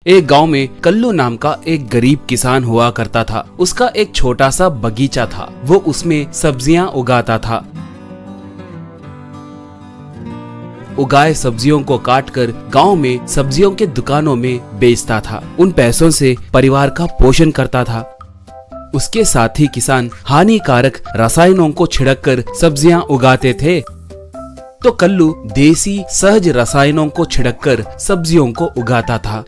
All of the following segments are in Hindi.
एक गांव में कल्लू नाम का एक गरीब किसान हुआ करता था। उसका एक छोटा सा बगीचा था। वो उसमें सब्जियां उगाता था। उगाए सब्जियों को काटकर गांव में सब्जियों के दुकानों में बेचता था। उन पैसों से परिवार का पोषण करता था। उसके साथ ही किसान हानिकारक रसायनों को छिड़ककर सब्जियां उगाते थे, तो कल्लू देसी सहज रसायनों को छिड़ककर सब्जियों को उगाता था।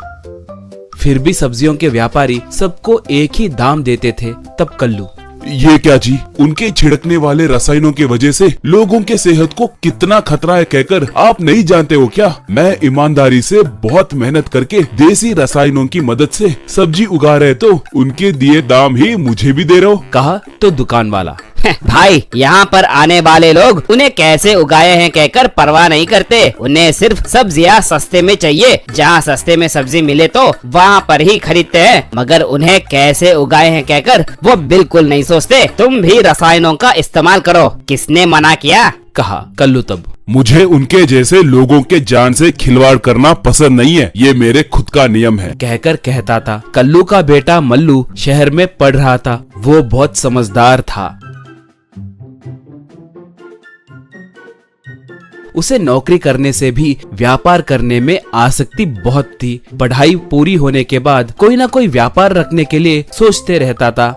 फिर भी सब्जियों के व्यापारी सबको एक ही दाम देते थे। तब कल्लू, ये क्या जी, उनके छिड़कने वाले रसायनों की वजह से लोगों के सेहत को कितना खतरा है कहकर आप नहीं जानते हो क्या? मैं ईमानदारी से बहुत मेहनत करके देसी रसायनों की मदद से सब्जी उगा रहे, तो उनके दिए दाम ही मुझे भी दे रहे हो। कहा तो दुकान वाला, भाई, यहाँ पर आने वाले लोग उन्हें कैसे उगाए हैं कहकर परवाह नहीं करते। उन्हें सिर्फ सब्जियाँ सस्ते में चाहिए। जहाँ सस्ते में सब्जी मिले तो वहाँ पर ही खरीदते हैं, मगर उन्हें कैसे उगाए हैं कहकर वो बिल्कुल नहीं सोचते। तुम भी रसायनों का इस्तेमाल करो, किसने मना किया? कहा कल्लू तब, मुझे उनके जैसे लोगों के जान से खिलवाड़ करना पसंद नहीं है। ये मेरे खुद का नियम है। कहकर कहता था। कल्लू का बेटा मल्लू शहर में पढ़ रहा था। वो बहुत समझदार था। उसे नौकरी करने से भी व्यापार करने में आसक्ति बहुत थी। पढ़ाई पूरी होने के बाद कोई ना कोई व्यापार रखने के लिए सोचते रहता था।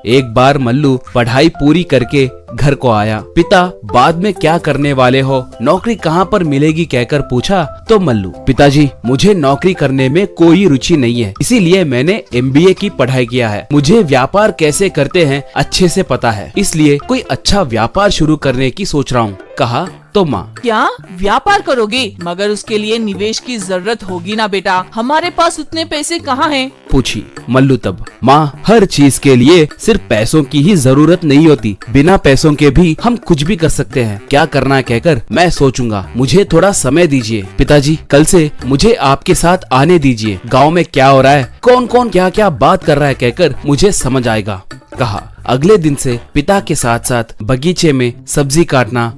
एक बार मल्लू पढ़ाई पूरी करके घर को आया। पिता, बाद में क्या करने वाले हो? नौकरी कहाँ पर मिलेगी कहकर पूछा तो मल्लू, पिताजी, मुझे नौकरी करने में कोई रुचि नहीं है, इसीलिए मैंने MBA की पढ़ाई किया है। मुझे व्यापार कैसे करते हैं अच्छे से पता है, इसलिए कोई अच्छा व्यापार शुरू करने की सोच रहा हूँ। कहा तो माँ, क्या व्यापार करोगे? मगर उसके लिए निवेश की जरूरत होगी ना बेटा, हमारे पास उतने पैसे कहाँ हैं? पूछी। मल्लू तब, माँ, हर चीज के लिए सिर्फ पैसों की ही जरूरत नहीं होती, बिना पैसों के भी हम कुछ भी कर सकते हैं। क्या करना है कहकर मैं सोचूंगा, मुझे थोड़ा समय दीजिए। पिताजी, कल से मुझे आपके साथ आने दीजिए। गाँव में क्या हो रहा है, कौन कौन क्या क्या बात कर रहा है कहकर मुझे समझ आएगा। कहा। अगले दिन से पिता के साथ साथ बगीचे में सब्जी काटना,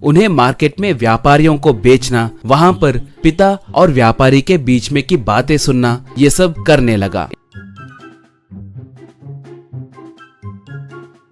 उन्हें मार्केट में व्यापारियों को बेचना, वहाँ पर पिता और व्यापारी के बीच में की बातें सुनना, ये सब करने लगा।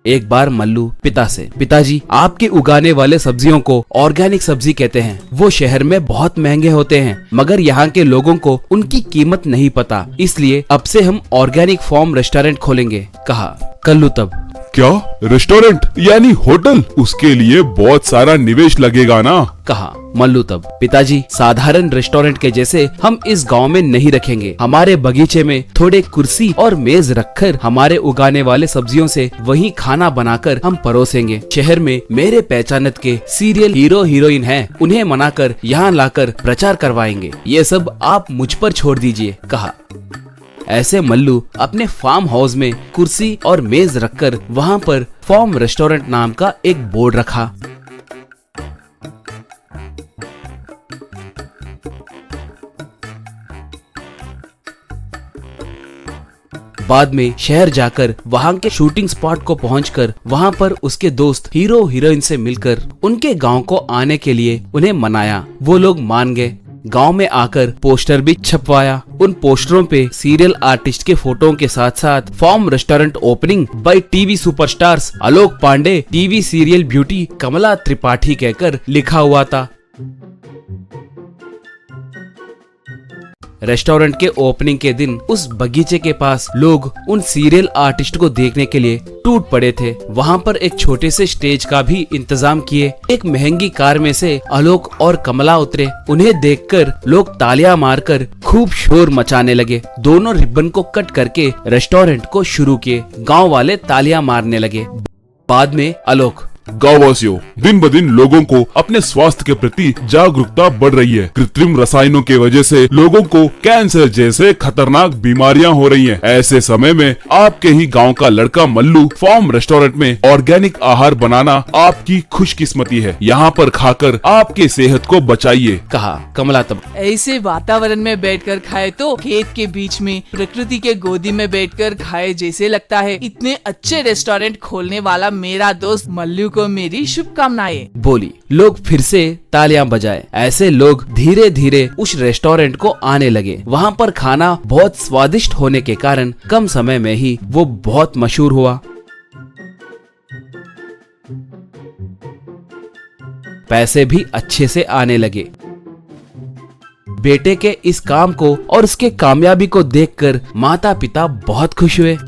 एक बार मल्लू पिता से, पिताजी, आपके उगाने वाले सब्जियों को ऑर्गेनिक सब्जी कहते हैं। वो शहर में बहुत महंगे होते हैं, मगर यहाँ के लोगों को उनकी कीमत नहीं पता, इसलिए अब से हम ऑर्गेनिक फार्म रेस्टोरेंट खोलेंगे। कहा। कल्लू तब, क्या रेस्टोरेंट यानी होटल? उसके लिए बहुत सारा निवेश लगेगा ना? कहा। मल्लू तब, पिताजी, साधारण रेस्टोरेंट के जैसे हम इस गांव में नहीं रखेंगे। हमारे बगीचे में थोड़े कुर्सी और मेज रखकर हमारे उगाने वाले सब्जियों से वहीं खाना बनाकर हम परोसेंगे। शहर में मेरे पहचानत के सीरियल हीरो हीरोइन हैं, उन्हें मनाकर यहाँ लाकर प्रचार करवाएंगे। ये सब आप मुझ पर छोड़ दीजिए। कहा। ऐसे मल्लू अपने फार्म हाउस में कुर्सी और मेज रखकर वहाँ पर फार्म रेस्टोरेंट नाम का एक बोर्ड रखा। बाद में शहर जाकर वहाँ के शूटिंग स्पॉट को पहुंचकर वहाँ पर उसके दोस्त हीरो हीरोइन से मिलकर उनके गांव को आने के लिए उन्हें मनाया। वो लोग मान गए। गांव में आकर पोस्टर भी छपवाया। उन पोस्टरों पे सीरियल आर्टिस्ट के फोटो के साथ साथ farm restaurant opening by TV superstars Alok Pandey, TV serial beauty Kamla Tripathi कहकर लिखा हुआ था। रेस्टोरेंट के ओपनिंग के दिन उस बगीचे के पास लोग उन सीरियल आर्टिस्ट को देखने के लिए टूट पड़े थे। वहाँ पर एक छोटे से स्टेज का भी इंतजाम किए। एक महंगी कार में से आलोक और कमला उतरे। उन्हें देखकर लोग तालियां मारकर खूब शोर मचाने लगे। दोनों रिबन को कट करके रेस्टोरेंट को शुरू किए। गाँव वाले तालियां मारने लगे। बाद में आलोक, गाँववासियों, दिन ब दिन लोगों को अपने स्वास्थ्य के प्रति जागरूकता बढ़ रही है। कृत्रिम रसायनों की वजह से लोगों को कैंसर जैसे खतरनाक बीमारियां हो रही हैं। ऐसे समय में आपके ही गांव का लड़का मल्लू फार्म रेस्टोरेंट में ऑर्गेनिक आहार बनाना आपकी खुशकिस्मती है। यहाँ पर खाकर आपके सेहत को बचाइए। कहा। कमला तब, ऐसे वातावरण में बैठकर खाए तो खेत के बीच में प्रकृति के गोदी में बैठकर खाए जैसे लगता है। इतने अच्छे रेस्टोरेंट खोलने वाला मेरा दोस्त मल्लू को को मेरी शुभकामनाएं। बोली। लोग फिर से तालियां बजाए। ऐसे लोग धीरे धीरे उस रेस्टोरेंट को आने लगे। वहाँ पर खाना बहुत स्वादिष्ट होने के कारण कम समय में ही वो बहुत मशहूर हुआ। पैसे भी अच्छे से आने लगे। बेटे के इस काम को और उसके कामयाबी को देखकर माता पिता बहुत खुश हुए।